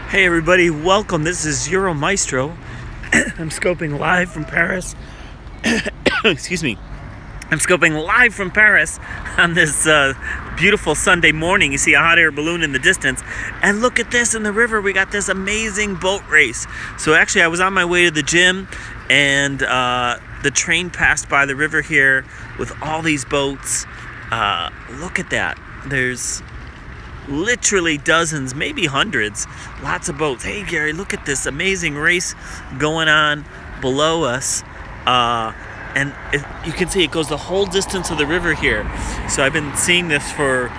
Hey everybody, welcome. This is Euro Maestro. I'm scoping live from Paris. Excuse me. I'm scoping live from Paris on this beautiful Sunday morning. You see a hot air balloon in the distance. And look at this in the river. We got this amazing boat race. So actually I was on my way to the gym and the train passed by the river here with all these boats. Look at that. There's literally dozens, maybe hundreds, lots of boats. Hey Gary, look at this amazing race going on below us. And you can see it goes the whole distance of the river here. So I've been seeing this for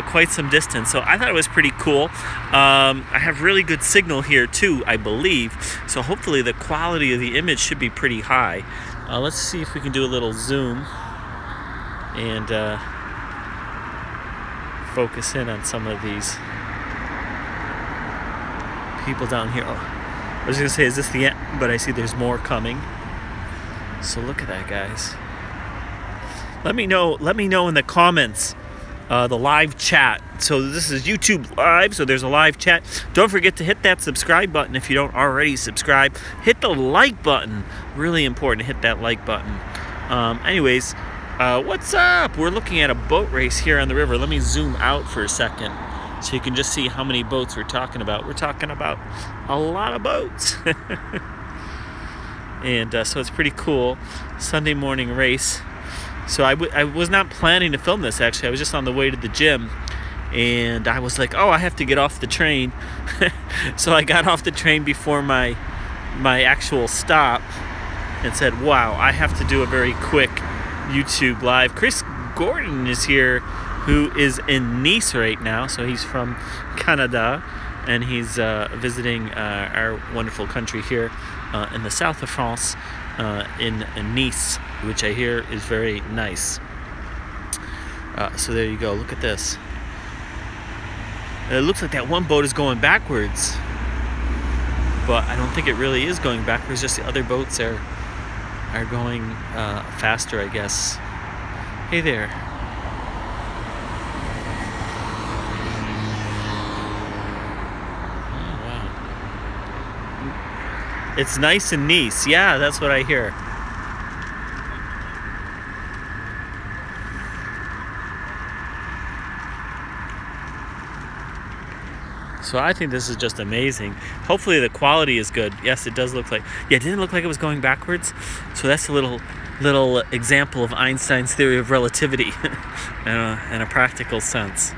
quite some distance. So I thought it was pretty cool. I have really good signal here too, I believe. So hopefully the quality of the image should be pretty high. Let's see if we can do a little zoom and focus in on some of these people down here. Oh, I was gonna say, is this the end? But I see there's more coming. So look at that, guys. Let me know in the comments, the live chat. So this is YouTube Live, so there's a live chat. Don't forget to hit that subscribe button if you don't already subscribe. Hit the like button. Really important to hit that like button. Anyways, what's up? We're looking at a boat race here on the river. Let me zoom out for a second so you can just see how many boats we're talking about. We're talking about a lot of boats. And so it's pretty cool. Sunday morning race. So I was not planning to film this, actually. I was just on the way to the gym. And I was like, oh, I have to get off the train. So I got off the train before my actual stop and said, wow, I have to do a very quick YouTube Live. Chris Gordon is here, who is in Nice right now. So he's from Canada, and he's visiting our wonderful country here in the south of France, in Nice, which I hear is very nice. So there you go. Look at this. It looks like that one boat is going backwards, but I don't think it really is going backwards. Just the other boats are going faster, I guess. Hey there. Oh, wow. It's nice in Nice. Yeah, that's what I hear. So I think this is just amazing. Hopefully the quality is good. Yes, it does look like, yeah, it didn't look like it was going backwards. So that's a little example of Einstein's theory of relativity in a practical sense.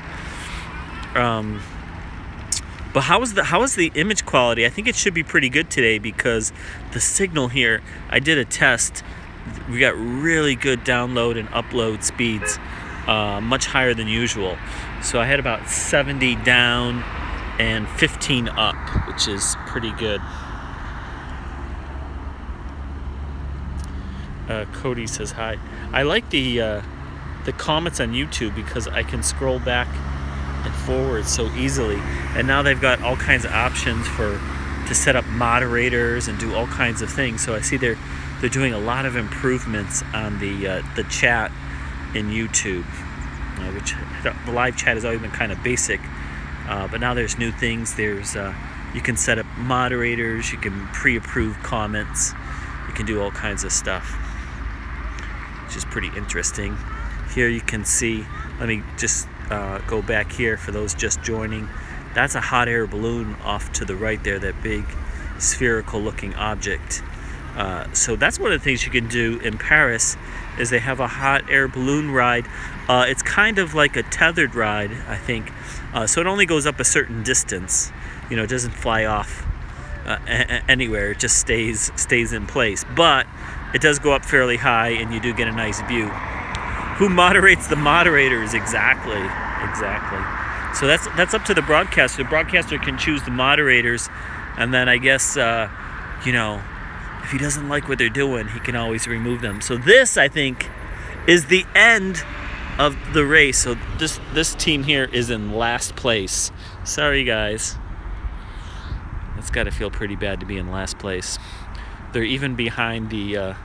But how is the image quality? I think it should be pretty good today because the signal here, I did a test. We got really good download and upload speeds, much higher than usual. So I had about 70 down and 15 up, which is pretty good. Cody says hi. I like the comments on YouTube because I can scroll back and forward so easily. And now they've got all kinds of options to set up moderators and do all kinds of things. So I see they're doing a lot of improvements on the chat in YouTube, which the live chat has always been kind of basic. But now there's new things. There's you can set up moderators, you can pre-approve comments, you can do all kinds of stuff, which is pretty interesting. Here you can see, let me just go back here for those just joining. That's a hot air balloon off to the right there, that big spherical looking object. So that's one of the things you can do in Paris, is they have a hot air balloon ride. It's kind of like a tethered ride, I think. So it only goes up a certain distance. You know, it doesn't fly off anywhere. It just stays in place. But it does go up fairly high, and you do get a nice view. Who moderates the moderators? Exactly. So that's up to the broadcaster. The broadcaster can choose the moderators, and then I guess you know, if he doesn't like what they're doing, he can always remove them. So this, I think, is the end of the race. So this team here is in last place. Sorry guys, it's got to feel pretty bad to be in last place. They're even behind the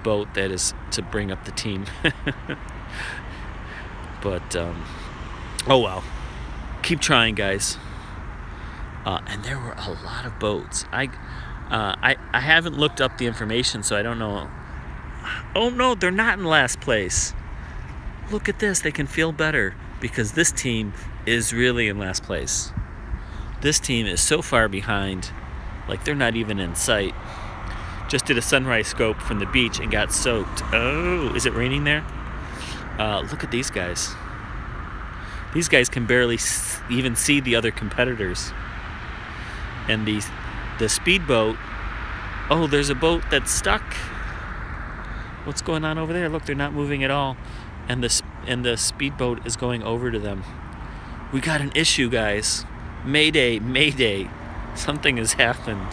boat that is to bring up the team. But oh well, keep trying guys. and there were a lot of boats. I haven't looked up the information, so I don't know. Oh no, they're not in last place. Look at this, they can feel better because this team is really in last place. This team is so far behind, like they're not even in sight. Just did a sunrise scope from the beach and got soaked. Oh, is it raining there? Look at these guys. These guys can barely even see the other competitors. And the speedboat, oh, there's a boat that's stuck. What's going on over there? Look, they're not moving at all. And the speedboat is going over to them. We got an issue, guys. Mayday, mayday. Something has happened.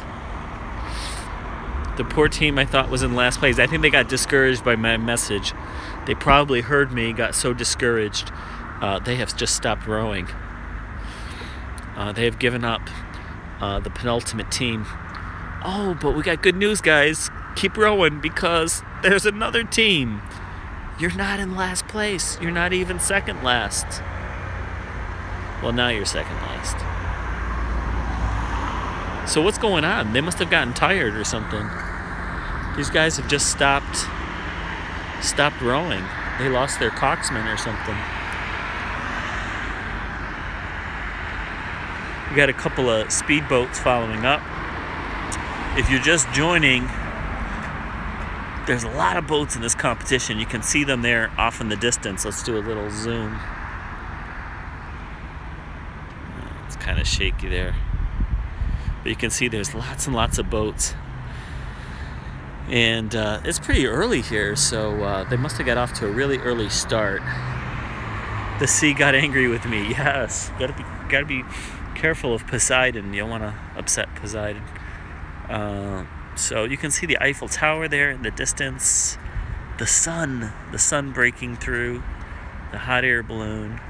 The poor team I thought was in last place. I think they got discouraged by my message. They probably heard me, got so discouraged. They have just stopped rowing. They have given up. The penultimate team. Oh, but we got good news, guys. Keep rowing because there's another team. You're not in last place. You're not even second last. Well, now you're second last. So what's going on? They must have gotten tired or something. These guys have just stopped rowing. They lost their coxswain or something. We got a couple of speedboats following up. If you're just joining, there's a lot of boats in this competition. You can see them there off in the distance. Let's do a little zoom. It's kind of shaky there. But you can see there's lots and lots of boats. And it's pretty early here, so they must have got off to a really early start. The sea got angry with me. Yes, gotta be careful of Poseidon. You don't want to upset Poseidon. So you can see the Eiffel Tower there in the distance. The sun breaking through the hot air balloon.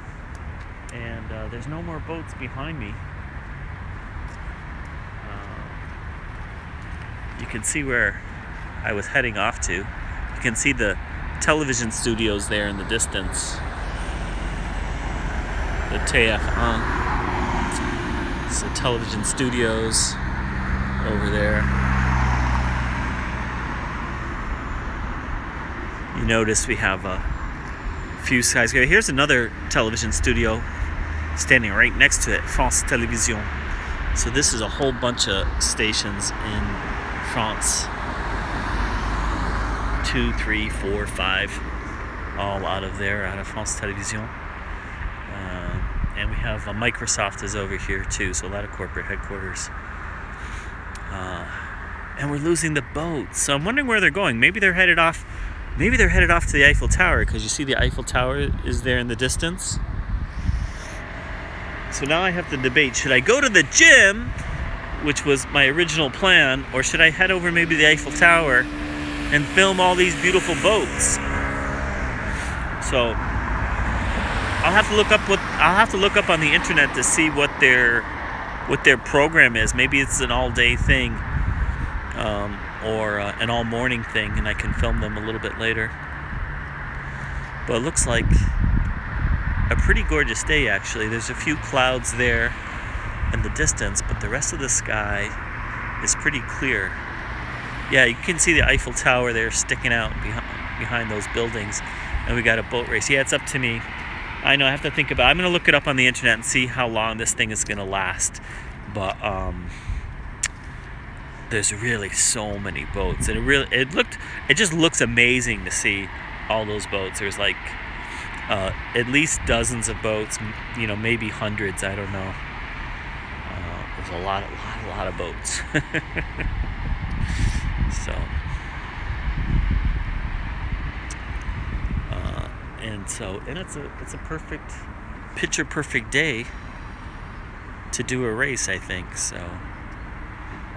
And there's no more boats behind me. You can see where I was heading off to. You can see the television studios there in the distance. The TF1. It's the television studios over there. You notice we have a few skyscrapers. Here's another television studio standing right next to it, France Télévision. So this is a whole bunch of stations in France. 2, 3, 4, 5, all out of there, out of France Télévision. And we have Microsoft is over here too, so a lot of corporate headquarters. And we're losing the boats, so I'm wondering where they're going. Maybe they're headed off. Maybe they're headed off to the Eiffel Tower, because you see the Eiffel Tower is there in the distance. So now I have to debate: should I go to the gym, which was my original plan, or should I head over maybe the Eiffel Tower and film all these beautiful boats? So I'll have to look up on the internet to see what their program is. Maybe it's an all-day thing, or an all-morning thing, and I can film them a little bit later. But it looks like a pretty gorgeous day, actually. There's a few clouds there in the distance, but the rest of the sky is pretty clear. Yeah, you can see the Eiffel Tower there sticking out behind those buildings, and we got a boat race. Yeah, it's up to me. I know, I have to think about it. I'm going to look it up on the internet and see how long this thing is going to last. But there's really so many boats, and it just looks amazing to see all those boats. There's like at least dozens of boats, you know, maybe hundreds, I don't know. There's a lot of boats. And it's a perfect, picture perfect day to do a race, I think. So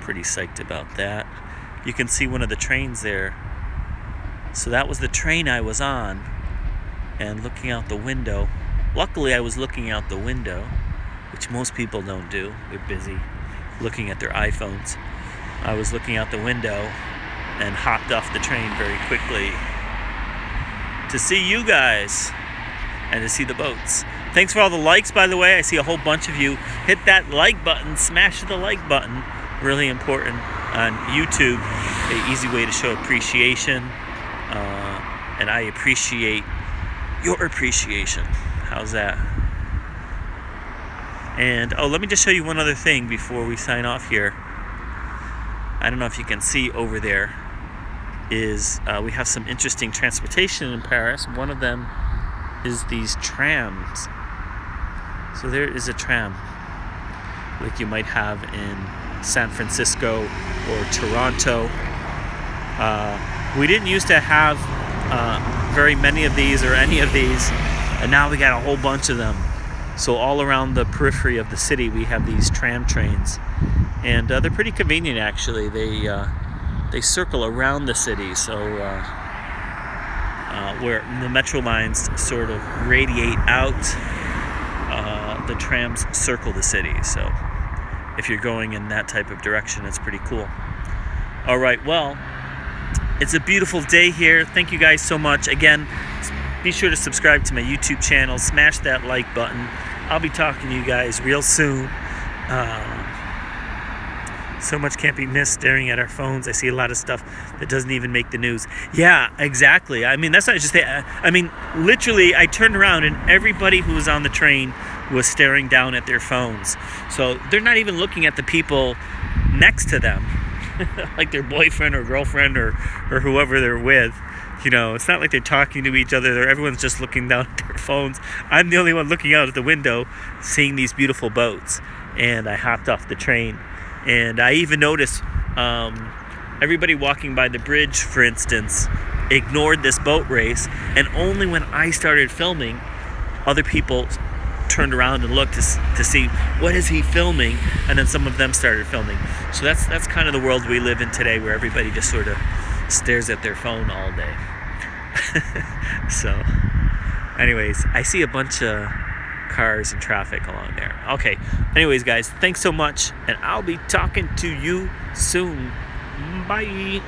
pretty psyched about that. You can see one of the trains there. So that was the train I was on, and looking out the window. Luckily I was looking out the window, which most people don't do. They're busy looking at their iPhones. I was looking out the window and hopped off the train very quickly to see you guys and to see the boats. Thanks for all the likes, by the way. I see a whole bunch of you. Hit that like button. Smash the like button. Really important on YouTube. An easy way to show appreciation. And I appreciate your appreciation. How's that? And, oh, let me just show you one other thing before we sign off here. I don't know if you can see over there. Is we have some interesting transportation in Paris. One of them is these trams. So there is a tram, like you might have in San Francisco or Toronto. We didn't used to have very many of these or any of these, and now we got a whole bunch of them. So all around the periphery of the city we have these tram trains, and they're pretty convenient actually. They circle around the city, so where the metro lines sort of radiate out, the trams circle the city. So if you're going in that type of direction, it's pretty cool. All right, well, it's a beautiful day here. Thank you guys so much. Again, be sure to subscribe to my YouTube channel. Smash that like button. I'll be talking to you guys real soon. So much can't be missed staring at our phones. I see a lot of stuff that doesn't even make the news. Yeah, exactly. I mean, that's not just... I mean, literally, I turned around and everybody who was on the train was staring down at their phones. So they're not even looking at the people next to them, like their boyfriend or girlfriend or whoever they're with. You know, it's not like they're talking to each other. Everyone's just looking down at their phones. I'm the only one looking out at the window, seeing these beautiful boats. And I hopped off the train. And I even noticed everybody walking by the bridge, for instance, ignored this boat race. And only when I started filming, other people turned around and looked to see, what is he filming? And then some of them started filming. So that's kind of the world we live in today, where everybody just sort of stares at their phone all day. So anyways, I see a bunch of cars and traffic along there. Okay, anyways guys, thanks so much, and I'll be talking to you soon. Bye.